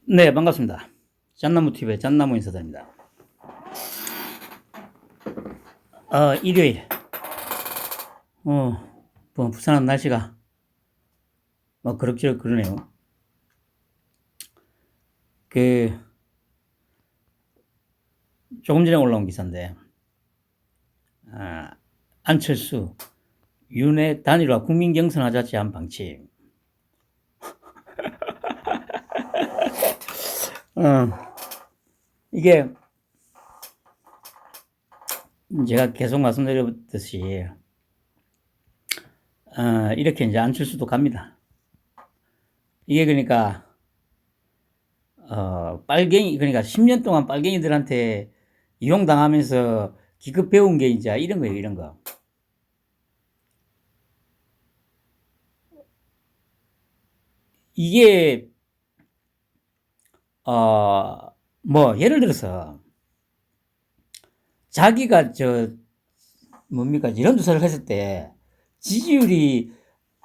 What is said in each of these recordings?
네, 반갑습니다. 짠나무TV의 짠나무 인사드립니다. 일요일, 뭐, 부산은 날씨가 그럭저럭 그러네요. 그, 조금 전에 올라온 기사인데, 안철수, 윤회 단일화 국민 경선하자 제안 방침. 이게 제가 계속 말씀드렸듯이, 이렇게 이제 안철수도 갑니다. 이게 그러니까, 그러니까 10년 동안 빨갱이들한테 이용당하면서 기껏 배운 게 이제 이런 거예요, 이런 거. 이게, 뭐, 예를 들어서, 자기가 뭡니까, 이런 조사를 했을 때, 지지율이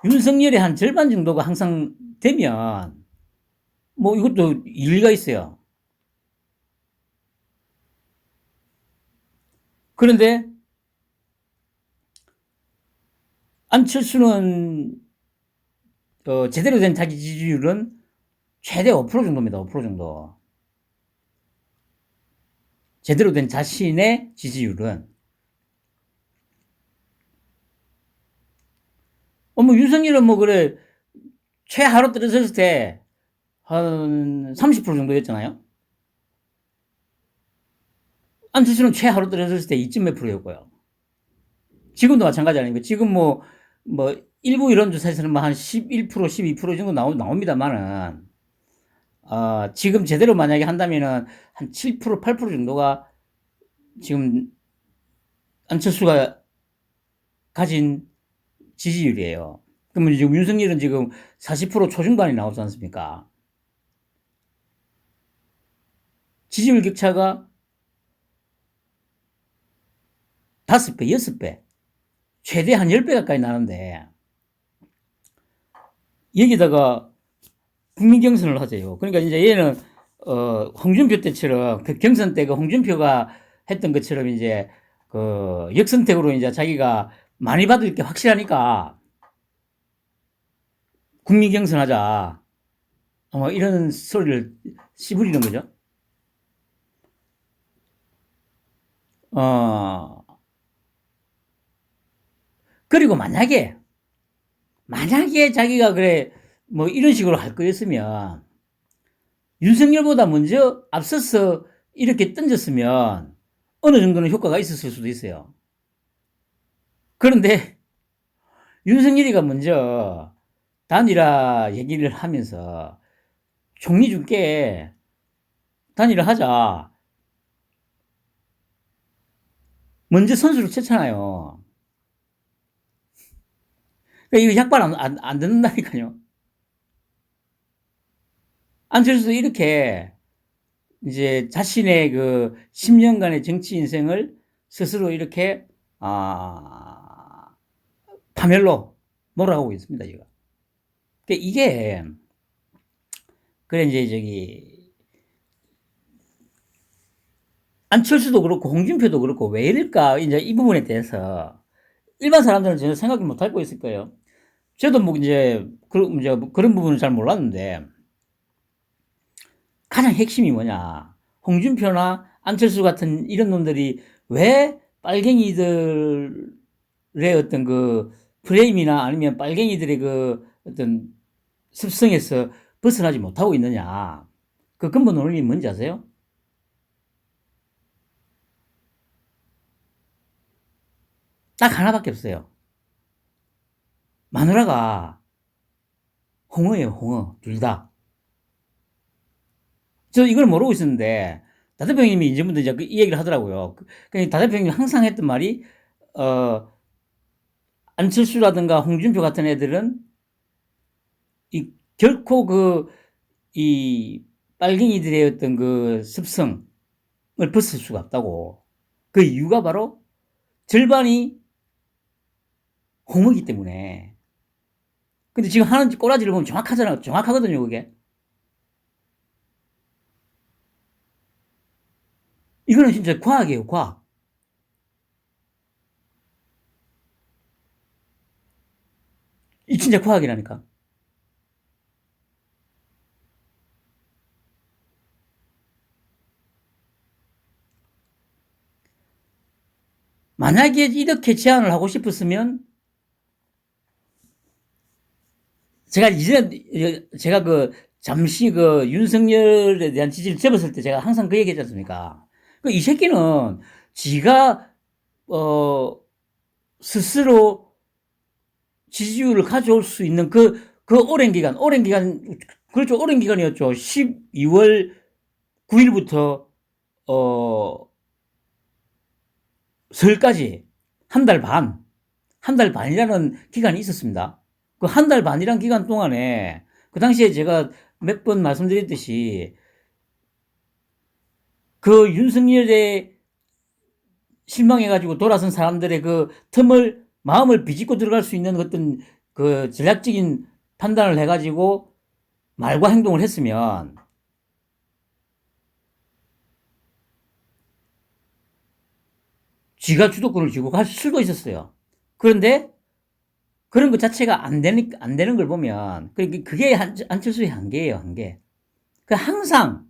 윤석열의 한 절반 정도가 항상 되면, 뭐, 이것도 일리가 있어요. 그런데, 안철수는, 제대로 된 자기 지지율은 최대 5% 정도입니다, 5% 정도. 제대로 된 자신의 지지율은. 뭐, 윤석열은 뭐, 그래, 최하로 떨어졌을 때, 한 30% 정도였잖아요? 안철수는 최하로 떨어졌을 때 2점 몇 프로였고요. 지금도 마찬가지 아닙니까? 지금 뭐, 일부 이런 조사에서는 뭐 한 11%, 12% 정도 나옵니다만은, 지금 제대로 만약에 한다면은 한 7%, 8% 정도가 지금 안철수가 가진 지지율이에요. 그러면 지금 윤석열은 지금 40% 초중반이 나오지 않습니까? 지지율 격차가 5배, 6배, 최대 한 10배 가까이 나는데, 여기다가 국민 경선을 하세요. 그러니까 이제 얘는, 홍준표 때처럼, 그 경선 때 그 홍준표가 했던 것처럼 이제, 역선택으로 이제 자기가 많이 받을 게 확실하니까, 국민 경선하자. 이런 소리를 씨부리는 거죠. 어, 그리고 만약에 자기가 그래, 뭐 이런 식으로 할 거였으면, 윤석열보다 먼저 앞서서 이렇게 던졌으면, 어느 정도는 효과가 있었을 수도 있어요. 그런데, 윤석열이가 먼저 단일화 얘기를 하면서, 총리 줄게, 단일화 하자. 먼저 선수를 쳤잖아요. 그러니까 이거 약발 안 듣는다니까요. 안철수도 이렇게 이제 자신의 그 10년간의 정치 인생을 스스로 이렇게, 파멸로 몰아가고 있습니다, 지금. 그러니까 이게, 그래, 이제 안철수도 그렇고, 홍준표도 그렇고, 왜 이럴까, 이제 이 부분에 대해서 일반 사람들은 전혀 생각을 못 하고 있을 거예요. 저도 뭐 이제, 그런 부분은 잘 몰랐는데, 가장 핵심이 뭐냐. 홍준표나 안철수 같은 이런 놈들이 왜 빨갱이들의 어떤 그 프레임이나 아니면 빨갱이들의 그 어떤 습성에서 벗어나지 못하고 있느냐. 그 근본 원인이 뭔지 아세요? 딱 하나밖에 없어요. 마누라가 홍어예요, 홍어. 둘 다. 저 이걸 모르고 있었는데, 다 대표님이 이제부터 이제 이 얘기를 하더라고요. 다 대표님이 항상 했던 말이, 어, 안철수라든가 홍준표 같은 애들은 결코 이 빨갱이들의 어떤 그 습성을 벗을 수가 없다고. 그 이유가 바로 절반이 홍어기 때문에. 근데 지금 하는 꼬라지를 보면 정확하거든요, 그게. 이거는 진짜 과학이에요, 과학. 이 진짜 과학이라니까. 만약에 이렇게 제안을 하고 싶었으면 제가 이전에 제가 잠시 윤석열에 대한 지지를 접었을 때 제가 항상 그 얘기했지 않습니까? 이 새끼는 지가 어 스스로 지지율을 가져올 수 있는 그렇죠. 오랜 기간이었죠. 12월 9일부터 어 설까지 한 달 반, 한 달 반이라는 기간이 있었습니다. 그 한 달 반이란 기간 동안에 그 당시에 제가 몇 번 말씀드렸듯이 그 윤석열에 실망해가지고 돌아선 사람들의 그 틈을 마음을 비집고 들어갈 수 있는 어떤 그 전략적인 판단을 해가지고 말과 행동을 했으면 쥐가 주도권을 쥐고 갈 수도 있었어요. 그런데 그런 것 자체가 안 되는 걸 보면 그게 안철수의 한계예요, 한계. 그 항상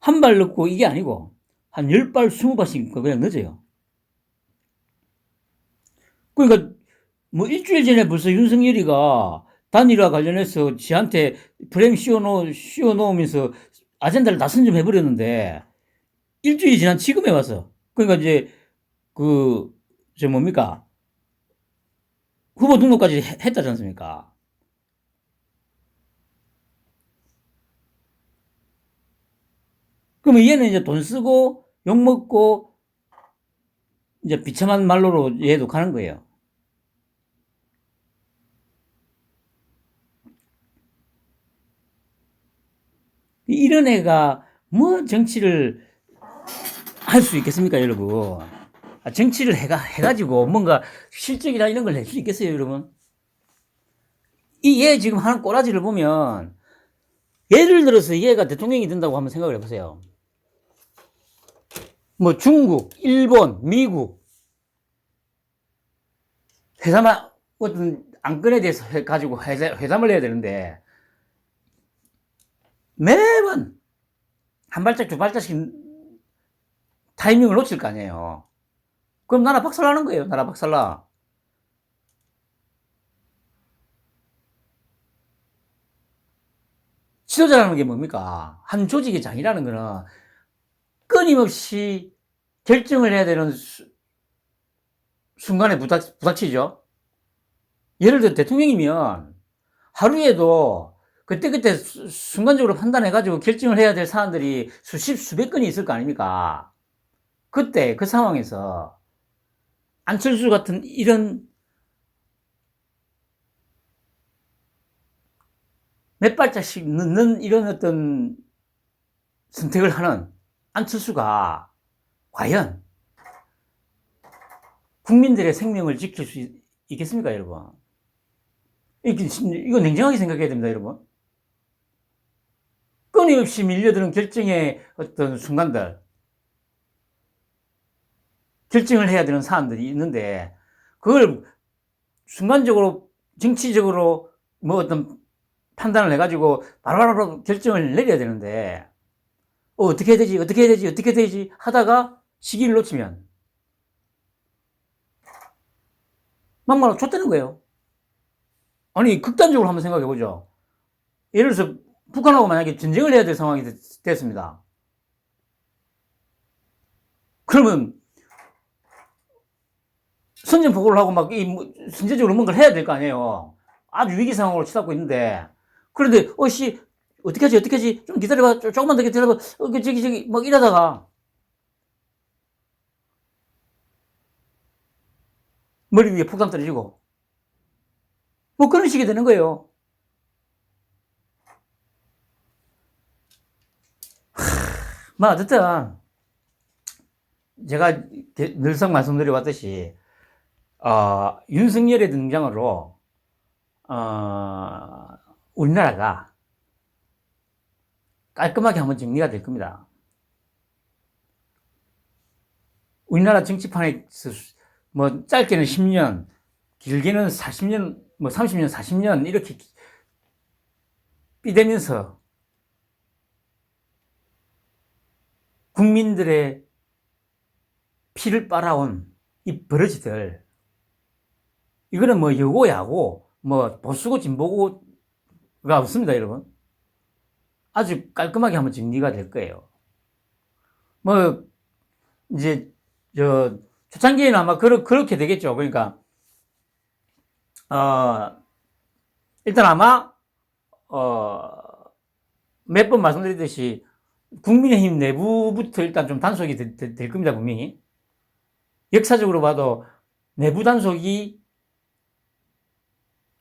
한 발 넣고 이게 아니고 한 10발, 20발씩 그냥 넣어져요. 그러니까 뭐 일주일 전에 벌써 윤석열이가 단일화 관련해서 지한테 프레임 씌워 놓으면서 아젠다를 다 선점해 버렸는데 일주일이 지난 지금에 와서 그러니까 이제 저 뭡니까 후보 등록까지 했다지 않습니까? 그러면 얘는 이제 돈 쓰고 욕 먹고 이제 비참한 말로로 얘도 가는 거예요. 이런 애가 뭐 정치를 할 수 있겠습니까, 여러분? 정치를 해가지고 뭔가 실적이나 이런 걸 낼 수 있겠어요, 여러분? 이 얘 지금 하는 꼬라지를 보면 예를 들어서 얘가 대통령이 된다고 한번 생각을 해보세요. 뭐 중국, 일본, 미국 회담 어떤 안건에 대해서 가지고 회담을 해야 되는데 매번 한 발짝 두 발짝씩 타이밍을 놓칠 거 아니에요. 그럼 나라 박살나는 거예요. 나라 박살나. 지도자라는 게 뭡니까? 한 조직의 장이라는 거는 끊임없이 결정을 해야 되는 순간에 부닥치죠. 예를 들어 대통령이면 하루에도 그때그때 순간적으로 판단해가지고 결정을 해야 될 사안들이 수백 건이 있을 거 아닙니까? 그때 그 상황에서 안철수 같은 이런 몇 발짝씩 넣는 이런 어떤 선택을 하는 안철수가 과연 국민들의 생명을 지킬 수 있겠습니까, 여러분? 이거 냉정하게 생각해야 됩니다, 여러분. 끊임없이 밀려드는 결정의 어떤 순간들, 결정을 해야 되는 사안들이 있는데, 그걸 순간적으로, 정치적으로 뭐 어떤 판단을 해가지고 바로바로 결정을 내려야 되는데, 어떻게 해야 되지, 어떻게 해야 되지, 어떻게 해야 되지 하다가 시기를 놓치면, 막말로 좆되는 거예요. 아니, 극단적으로 한번 생각해 보죠. 예를 들어서 북한하고 만약에 전쟁을 해야 될 상황이 됐습니다. 그러면 선전포고를 하고 막 선제적으로 뭔가를 해야 될 거 아니에요. 아주 위기 상황으로 치닫고 있는데 그런데 씨 어떻게 하지 어떻게 하지 좀 기다려봐 조금만 더 기다려봐 저기 막 이러다가 머리 위에 폭탄 떨어지고 뭐 그런 식이 되는 거예요. 뭐 어쨌든 제가 늘상 말씀드려왔듯이 윤석열의 등장으로 우리나라가 깔끔하게 한번 정리가 될 겁니다. 우리나라 정치판에서 뭐 짧게는 10년, 길게는 40년, 뭐 30년, 40년 이렇게 삐대면서 국민들의 피를 빨아온 이 버러지들, 이거는 뭐 여고 야고 뭐 보수고 진보고가 없습니다, 여러분. 아주 깔끔하게 한번 정리가 될 거예요. 뭐 이제 저 초창기에는 아마 그렇게 되겠죠. 그러니까 일단 아마 몇 번 말씀드렸듯이 국민의힘 내부부터 일단 좀 단속이 될 겁니다, 분명히. 역사적으로 봐도 내부 단속이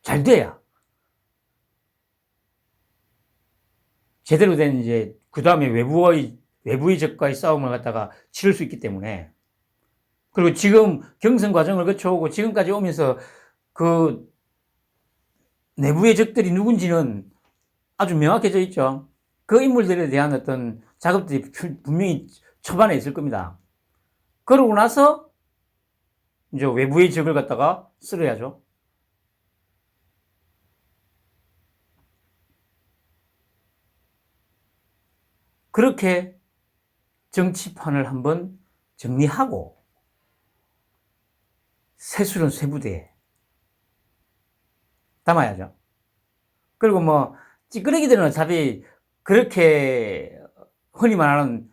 잘 돼야 제대로 된 이제 그 다음에 외부의 적과의 싸움을 갖다가 치를 수 있기 때문에. 그리고 지금 경선 과정을 거쳐오고 지금까지 오면서 그 내부의 적들이 누군지는 아주 명확해져 있죠. 그 인물들에 대한 어떤 작업들이 분명히 초반에 있을 겁니다. 그러고 나서 이제 외부의 적을 갖다가 쓸어야죠. 그렇게 정치판을 한번 정리하고 새술은 쇠부대에 담아야죠. 그리고 뭐 찌끄레기들은 어차피 그렇게 흔히 말하는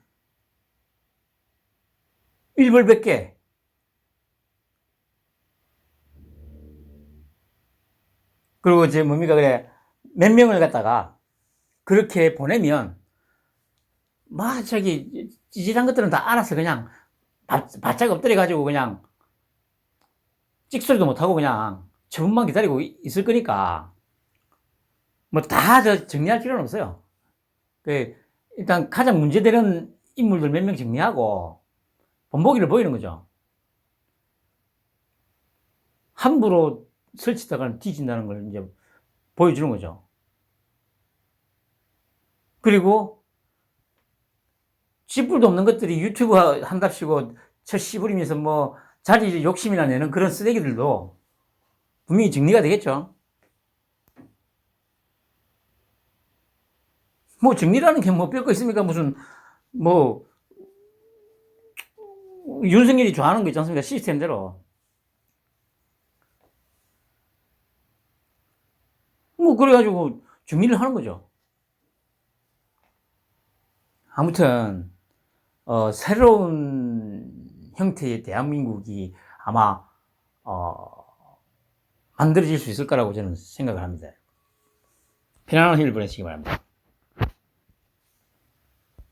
일벌백계, 그리고 이제 뭡니까 그래 몇 명을 갖다가 그렇게 보내면 막 저기 찌질한 것들은 다 알아서 그냥 바짝 엎드려 가지고 그냥 찍소리도 못하고 그냥 처분만 기다리고 있을 거니까 뭐 다 정리할 필요는 없어요. 일단 가장 문제되는 인물들 몇 명 정리하고 본보기를 보이는 거죠. 함부로 설치다가는 뒤진다는 걸 이제 보여주는 거죠. 그리고 쥐뿔도 없는 것들이 유튜브 한답시고 저 씨부리면서 뭐 자리 욕심이나 내는 그런 쓰레기들도 분명히 정리가 되겠죠. 뭐 정리라는 게 뭐 별 거 있습니까? 무슨 뭐 윤석열이 좋아하는 거 있지 않습니까? 시스템대로. 뭐 그래가지고 정리를 하는 거죠. 아무튼 새로운 형태의 대한민국이 아마 만들어질 수 있을 거라고 저는 생각을 합니다. 편안한 휴일 보내시기 바랍니다.